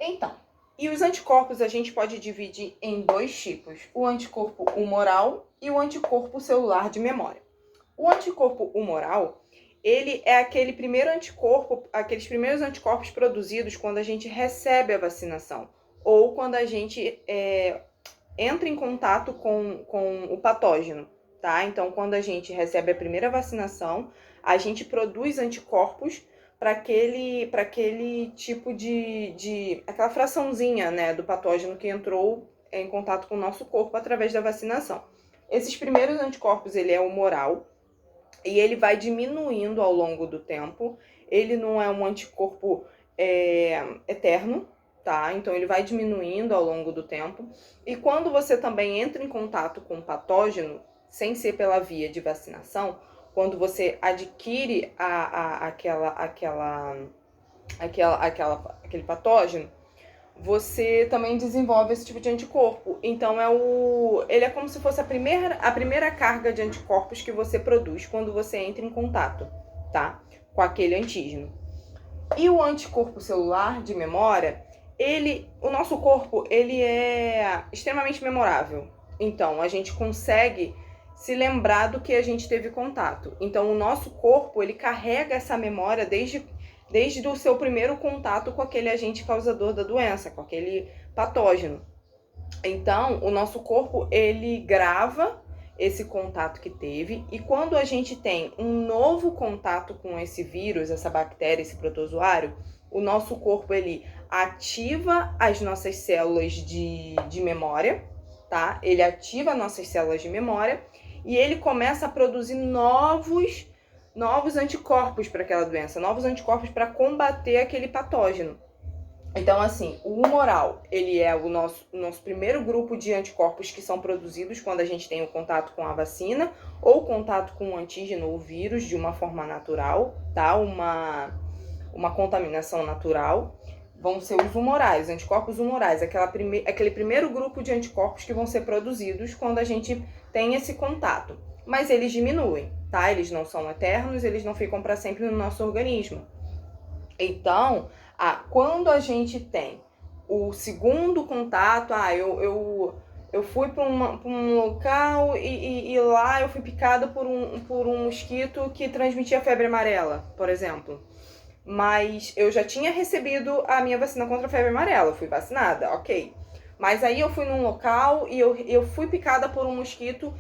Então, e os anticorpos a gente pode dividir em dois tipos: o anticorpo humoral e o anticorpo celular de memória. O anticorpo humoral, ele é aquele primeiro anticorpo, aqueles primeiros anticorpos produzidos quando a gente recebe a vacinação ou quando a gente entra em contato com o patógeno, tá? Então, quando a gente recebe a primeira vacinação, a gente produz anticorpos para aquele tipo aquela fraçãozinha, né, do patógeno que entrou em contato com o nosso corpo através da vacinação. Esses primeiros anticorpos, ele é humoral e ele vai diminuindo ao longo do tempo. Ele não é um anticorpo eterno, tá? Então ele vai diminuindo ao longo do tempo. E quando você também entra em contato com o patógeno, sem ser pela via de vacinação, quando você adquire aquele patógeno, você também desenvolve esse tipo de anticorpo. Então ele é como se fosse a primeira carga de anticorpos que você produz quando você entra em contato, tá? Com aquele antígeno. E o anticorpo celular de memória, o nosso corpo, ele é extremamente memorável. Então, a gente consegue se lembrar do que a gente teve contato. Então, o nosso corpo, ele carrega essa memória desde o seu primeiro contato com aquele agente causador da doença, com aquele patógeno. Então, o nosso corpo, ele grava esse contato que teve, e quando a gente tem um novo contato com esse vírus, essa bactéria, esse protozoário, o nosso corpo, ele ativa as nossas células de memória, tá? Ele ativa nossas células de memória e ele começa a produzir novos anticorpos para aquela doença, novos anticorpos para combater aquele patógeno. Então, assim, o humoral, ele é o nosso primeiro grupo de anticorpos que são produzidos quando a gente tem o contato com a vacina ou contato com o antígeno ou vírus de uma forma natural, tá? Uma contaminação natural. Vão ser os humorais, anticorpos humorais, aquele primeiro grupo de anticorpos que vão ser produzidos quando a gente tem esse contato. Mas eles diminuem, tá? Eles não são eternos, eles não ficam para sempre no nosso organismo. Então, quando a gente tem o segundo contato, eu fui para um local e lá eu fui picada por um mosquito que transmitia febre amarela, por exemplo. Mas eu já tinha recebido a minha vacina contra a febre amarela, eu fui vacinada, ok. Mas aí eu fui num local e eu fui picada por um mosquito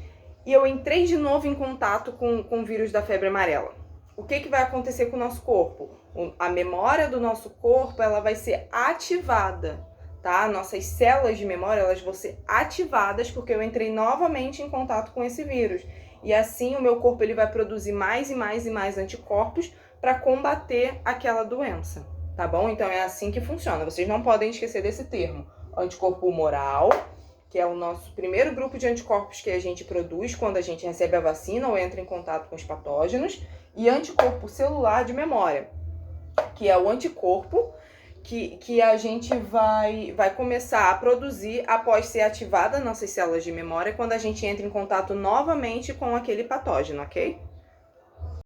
e eu entrei de novo em contato com o vírus da febre amarela. O que vai acontecer com o nosso corpo? A memória do nosso corpo, ela vai ser ativada, tá? Nossas células de memória, elas vão ser ativadas porque eu entrei novamente em contato com esse vírus. E assim o meu corpo, ele vai produzir mais e mais e mais anticorpos para combater aquela doença, tá bom? Então é assim que funciona. Vocês não podem esquecer desse termo. Anticorpo humoral, que é o nosso primeiro grupo de anticorpos que a gente produz quando a gente recebe a vacina ou entra em contato com os patógenos, e anticorpo celular de memória, que é o anticorpo que a gente vai começar a produzir após ser ativada nossas células de memória quando a gente entra em contato novamente com aquele patógeno, ok?